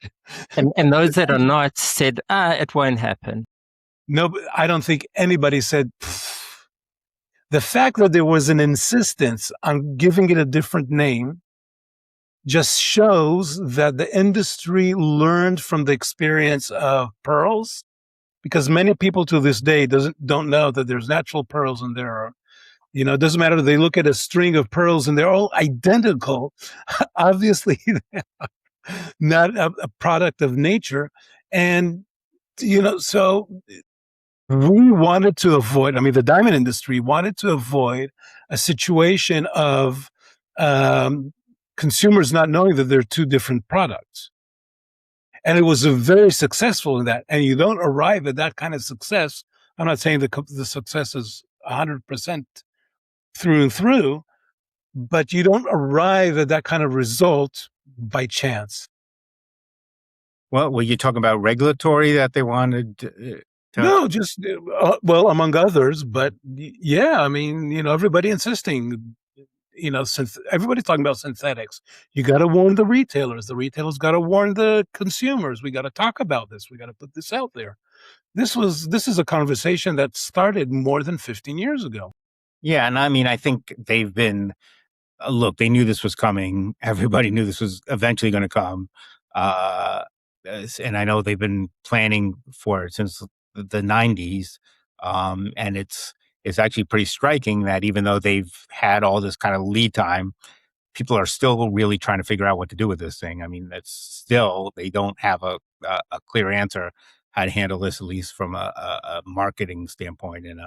and those that are not said, it won't happen. No, I don't think anybody said. The fact that there was an insistence on giving it a different name just shows that the industry learned from the experience of pearls, because many people to this day don't know that there's natural pearls and there are, it doesn't matter if they look at a string of pearls and they're all identical. Obviously, not a product of nature. And, so we wanted to avoid, the diamond industry wanted to avoid a situation of consumers not knowing that they're two different products. And it was very successful in that. And you don't arrive at that kind of success. I'm not saying the success is 100% through and through, but you don't arrive at that kind of result by chance. Well, were you talking about regulatory that they wanted? No, just, among others, but yeah, everybody insisting, since everybody's talking about synthetics, you got to warn the retailers. The retailers got to warn the consumers. We got to talk about this. We got to put this out there. This is a conversation that started more than 15 years ago. Yeah. And I think they've been, look, they knew this was coming. Everybody knew this was eventually going to come. And I know they've been planning for it since the 90s. And it's actually pretty striking that even though they've had all this kind of lead time, people are still really trying to figure out what to do with this thing. They don't have a clear answer how to handle this, at least from a marketing standpoint and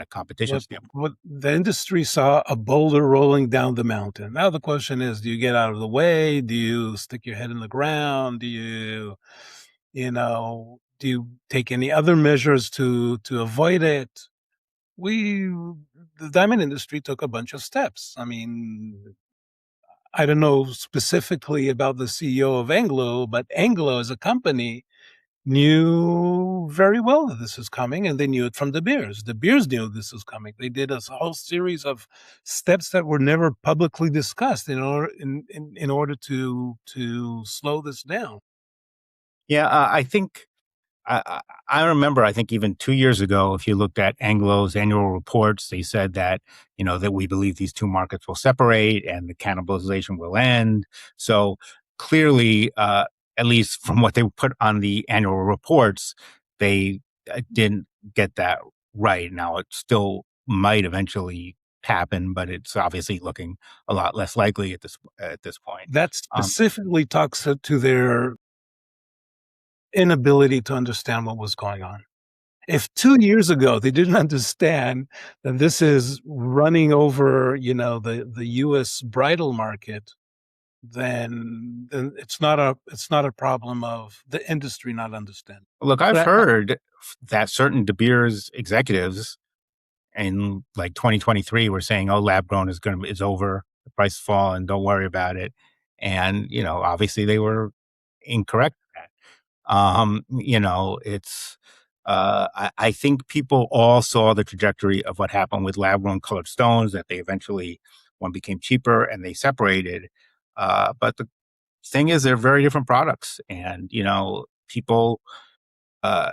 a competition standpoint. What the industry saw a boulder rolling down the mountain. Now the question is, do you get out of the way? Do you stick your head in the ground? Do you, do you take any other measures to avoid it? The diamond industry took a bunch of steps. I mean, I don't know specifically about the CEO of Anglo, but Anglo as a company knew very well that this was coming, and they knew it from De Beers. De Beers knew this was coming. They did a whole series of steps that were never publicly discussed in order to slow this down. Yeah, I think I remember, I think even 2 years ago, if you looked at Anglo's annual reports, they said that, that we believe these two markets will separate and the cannibalization will end. So clearly, at least from what they put on the annual reports, they didn't get that right. Now, it still might eventually happen, but it's obviously looking a lot less likely at this point. That specifically talks to their inability to understand what was going on. If 2 years ago they didn't understand that this is running over, the U.S. bridal market, then it's not a problem of the industry not understanding. Look, I've heard that certain De Beers executives in like 2023 were saying, "Oh, lab grown is over. The price fall, and don't worry about it." And obviously they were incorrect. It's I think people all saw the trajectory of what happened with lab grown colored stones, that they eventually one became cheaper and they separated. But the thing is, they're very different products, and people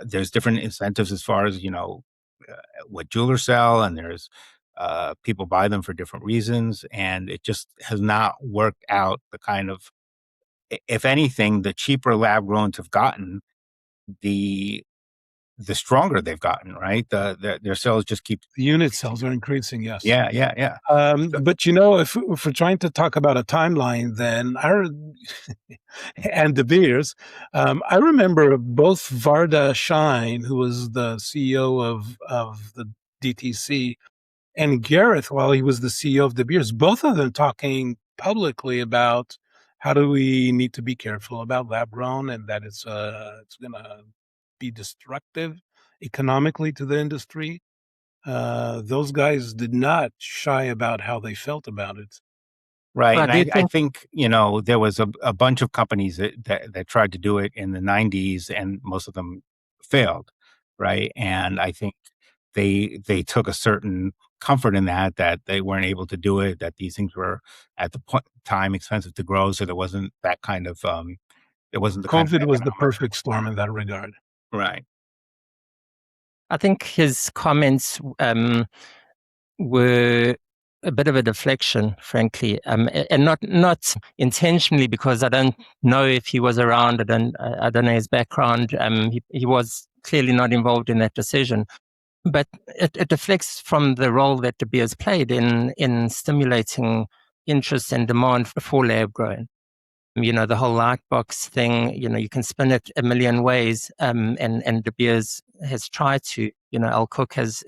there's different incentives as far as what jewelers sell, and there's people buy them for different reasons, and it just has not worked out. The kind of, if anything, the cheaper lab growns have gotten, the stronger they've gotten, right? Their sales just keep. The unit sales are increasing, yes. Yeah. But if we're trying to talk about a timeline, then and De Beers, I remember both Varda Shine, who was the CEO of the DTC, and Gareth, while he was the CEO of De Beers, both of them talking publicly about how do we need to be careful about lab grown, and that it's going to be destructive economically to the industry. Those guys did not shy about how they felt about it. Right. And I think, there was a bunch of companies that tried to do it in the 90s, and most of them failed. Right. And I think they took a certain comfort in that they weren't able to do it, that these things were at the time expensive to grow. So there wasn't that kind of, it wasn't the COVID kind of was the perfect storm in that regard. Right. I think his comments were a bit of a deflection, frankly, and not intentionally, because I don't know if he was around. I don't know his background. He was clearly not involved in that decision, but it deflects from the role that De Beers played in stimulating interest and demand for lab grown. The whole light box thing, you can spin it a million ways. And De Beers has tried to, Al Cook has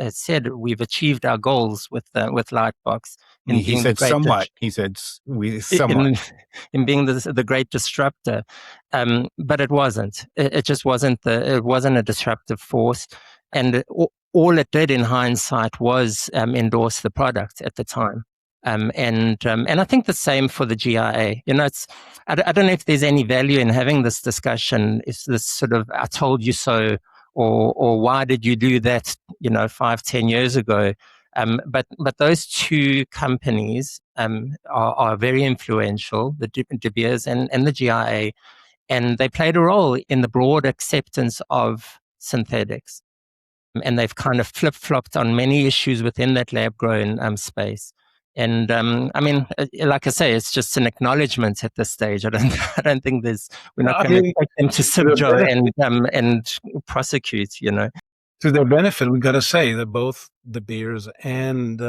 said we've achieved our goals with Lightbox. He said somewhat. He said we somewhat in being the great disruptor, but it wasn't. It just wasn't it wasn't a disruptive force, and all it did in hindsight was endorse the product at the time. And I think the same for the GIA. I don't know if there's any value in having this discussion. It's this sort of "I told you so," or "Why did you do that?" 5-10 years ago. But those two companies are very influential, the De Beers and the GIA, and they played a role in the broad acceptance of synthetics. And they've kind of flip-flopped on many issues within that lab-grown space. And like I say, it's just an acknowledgement at this stage. I don't think we're not going to take them to Subjo and prosecute. To their benefit, we got to say that both De Beers and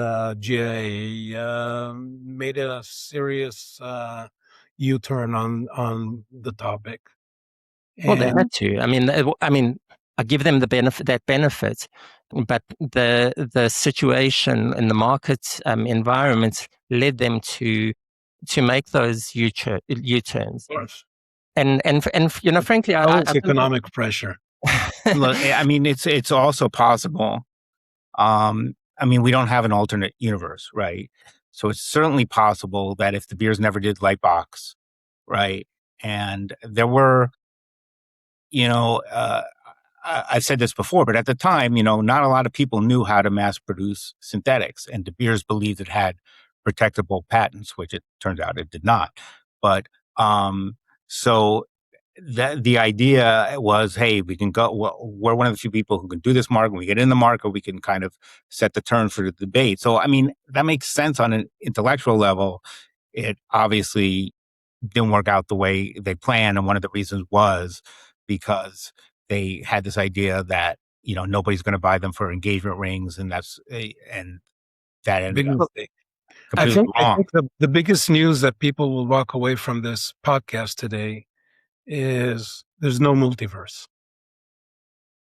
GA made a serious U-turn on the topic. Well, they And had to. I mean, I give them the benefit, but the situation in the market environment led them to make those U-turns. of course, And frankly, always I economic pressure. Look, I mean, it's also possible. I mean, we don't have an alternate universe, right? So it's certainly possible that if the beers never did Lightbox, right, and there were, you know, I've said this before, but at the time, not a lot of people knew how to mass produce synthetics, and De Beers believed it had protectable patents, which it turns out it did not. But so the idea was, hey, we can go. Well, we're one of the few people who can do this market. When we get in the market, we can kind of set the tone for the debate. So, I mean, that makes sense on an intellectual level. It obviously didn't work out the way they planned, and one of the reasons was because they had this idea that nobody's going to buy them for engagement rings, and and that ended Big up mistake. completely I wrong. think the biggest news that people will walk away from this podcast today is there's no multiverse.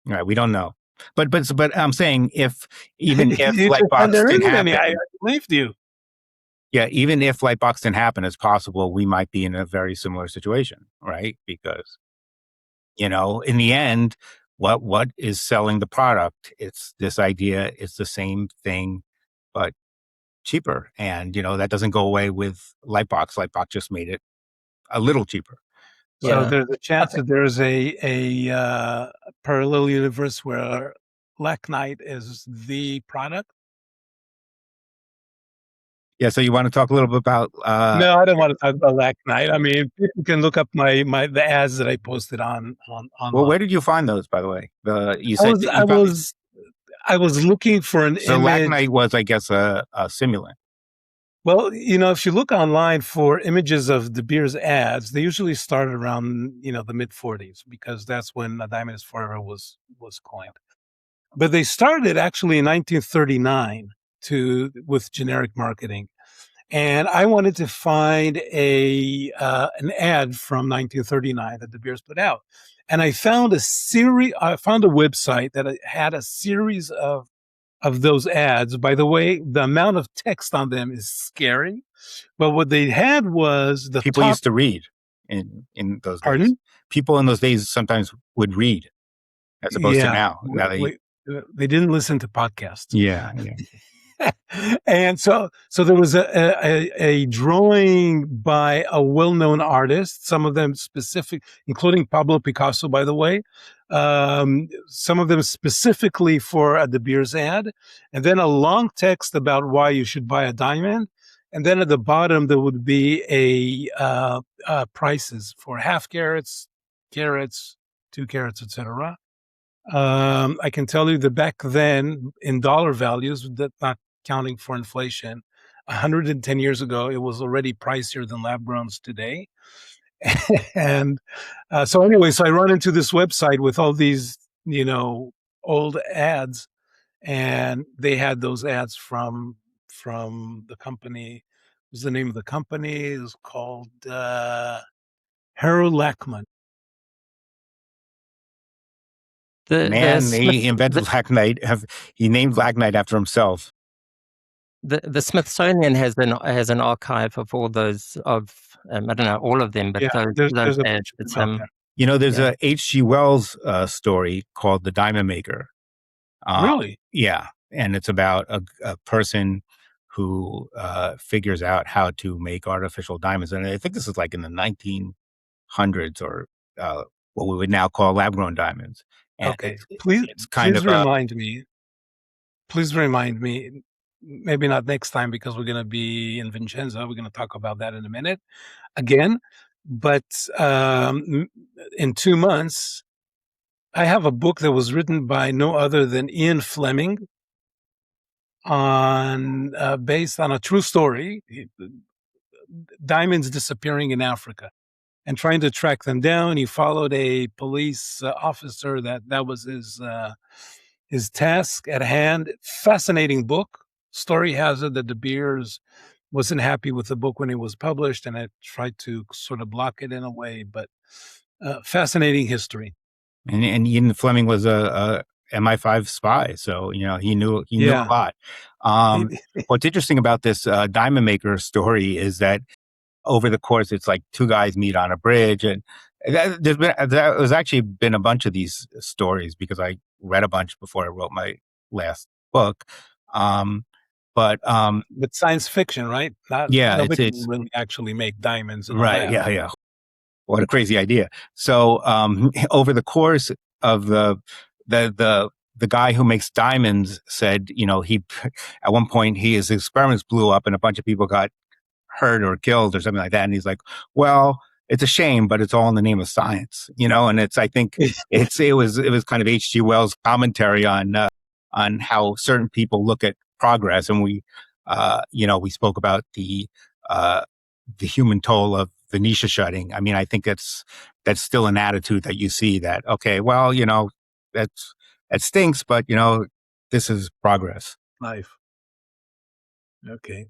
Right? We don't know, but I'm saying even if And Lightbox there didn't isn't any. I happen, believed you. yeah, even if Lightbox didn't happen, it's possible we might be in a very similar situation, right? Because in the end, what is selling the product? It's this idea. It's the same thing, but cheaper. And that doesn't go away with Lightbox. Lightbox just made it a little cheaper. So yeah. there's a chance that there's a parallel universe where Lacknight is the product. Yeah. So you want to talk a little bit about? No, I don't want to talk about Lacknight. I mean, people can look up the ads that I posted on Well, online. where did you find those, by the way? You said that I was looking for an so image. Lacnite was, I guess, a simulant. Well, if you look online for images of De Beers ads, they usually start around the mid 40s because that's when A Diamond Is Forever was coined. But they started actually in 1939 with generic marketing, and I wanted to find an ad from 1939 that De Beers put out, and I found a website that had a series of those ads. By the way, the amount of text on them is scary. But what they had was People used to read in those days. Pardon? People in those days sometimes would read as opposed to now. Now They didn't listen to podcasts. Yeah. And so there was a drawing by a well-known artist, some of them specific, including Pablo Picasso, by the way, some of them specifically for a De Beers ad, and then a long text about why you should buy a diamond. And then at the bottom, there would be prices for half carats, 2 carats, etc. I can tell you that back then, in dollar values, that not counting for inflation, 110 years ago, it was already pricier than lab growns today. And so I run into this website with all these, old ads, and they had those ads from the company. What was the name of the company? It was called Harold Lackman. He invented Lacnite. He named Lacnite after himself. The Smithsonian has an archive of all those I don't know all of them, but there's a ads. There's a H.G. Wells story called The Diamond Maker. Really? Yeah, and it's about a person who figures out how to make artificial diamonds, and I think this is like in the 1900s, or what we would now call lab-grown diamonds. And okay, please remind me. Please remind me. Maybe not next time because we're going to be in Vicenza. We're going to talk about that in a minute again. But in 2 months, I have a book that was written by no other than Ian Fleming based on a true story, diamonds disappearing in Africa and trying to track them down. He followed a police officer that was his task at hand. Fascinating book. Story has it that De Beers wasn't happy with the book when it was published, and I tried to sort of block it in a way. But fascinating history. And Ian Fleming was a MI5 spy, so he knew a lot. What's interesting about this diamond maker story is that over the course, it's like two guys meet on a bridge, and there's actually been a bunch of these stories because I read a bunch before I wrote my last book. But science fiction, right? Nobody can really actually make diamonds in a lab. Yeah. What a crazy idea. So over the course of the guy who makes diamonds said, he at one point his experiments blew up and a bunch of people got hurt or killed or something like that. And he's like, well, it's a shame, but it's all in the name of science, and I think it was kind of H.G. Wells' commentary on how certain people look at progress. And we spoke about the human toll of Venetia shutting. I mean, I think that's still an attitude that you see that, okay, well, that stinks, but this is progress. Life. Okay.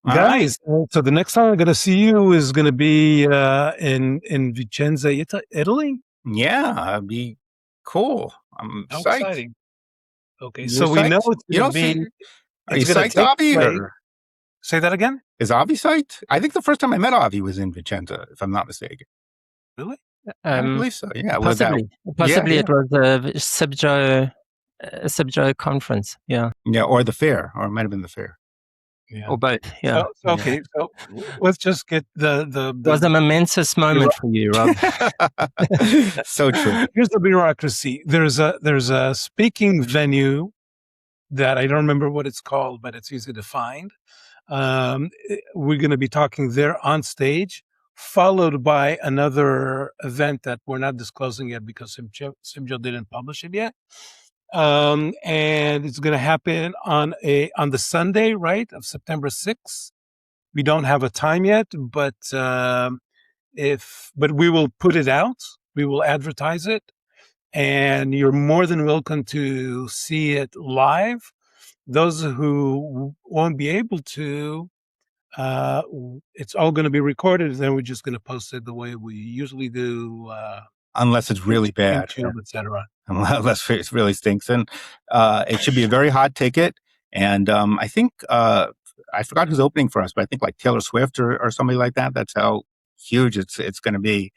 Guys, so the next time I'm going to see you is going to be in Vicenza, Italy? Yeah, it'd be cool. I'm psyched. Exciting. Okay, so we know it's going to be... Are you psyched, Avi? Say that again? Is Avi psyched? I think the first time I met Avi was in Vicenza, if I'm not mistaken. Really? I believe so, yeah. Possibly it was a Subjo conference, yeah. Yeah, or the fair, or it might have been the fair. Yeah. Or both, yeah. Okay, so let's just get the It was a momentous moment for you, Rob. So true. Here's the bureaucracy. There's a speaking venue that I don't remember what it's called, but it's easy to find. We're going to be talking there on stage, followed by another event that we're not disclosing yet because Simjo didn't publish it yet. And it's going to happen on the Sunday, right, of September 6th. We don't have a time yet, but we will put it out. We will advertise it, and you're more than welcome to see it live. Those who won't be able to, it's all going to be recorded, and then we're just going to post it the way we usually do. Unless it's really bad, etc. Unless it really stinks, and it should be a very hot ticket. And I think I forgot who's opening for us, but I think like Taylor Swift or somebody like that. That's how huge it's going to be.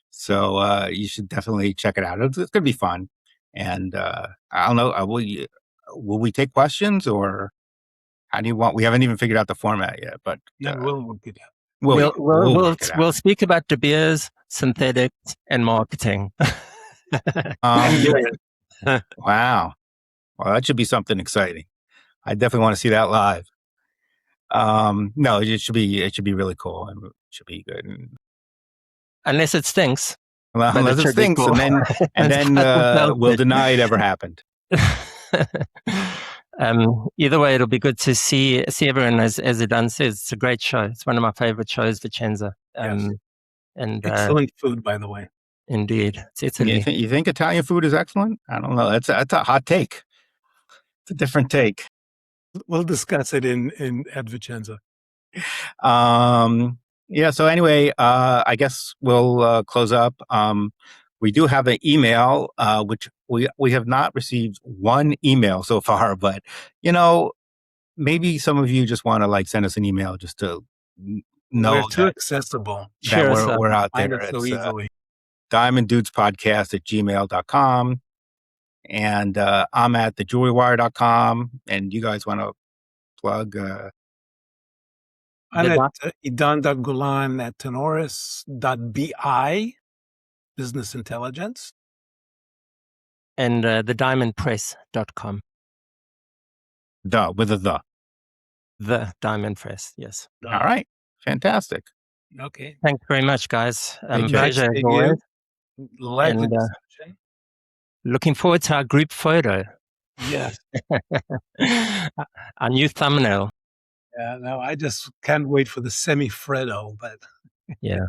So you should definitely check it out. It's going to be fun. And I don't know. Will we take questions, or how do you want? We haven't even figured out the format yet, but we'll get out. We'll speak about De Beers, synthetics, and marketing. Wow. Well, that should be something exciting. I definitely want to see that live. No, it should be really cool, and it should be good. Unless it stinks. Well, unless it stinks, cool. and then we'll deny it ever happened. Either way, it'll be good to see everyone. As Edahn says, it's a great show. It's one of my favorite shows, Vicenza. Yes. And excellent food, by the way. Indeed, it's Italy. You think Italian food is excellent? I don't know. That's a hot take. It's a different take. We'll discuss it at Vicenza. Yeah. So anyway, I guess we'll close up. We do have an email, which we have not received one email so far, but maybe some of you just want to send us an email just to know we're too accessible. That we're out there. It's so easily. diamonddudespodcast@gmail.com. And I'm at thejewelrywire.com. And you guys want to plug? I'm at Edahn Golan at tenoris.bi, business intelligence. And thediamondpress.com. With a the. The Diamond Press, yes. All right. Fantastic. Okay. Thanks very much, guys. Pleasure. And, looking forward to our group photo. Yes. Our new thumbnail. Yeah, no, I just can't wait for the semi-Fredo, but yeah.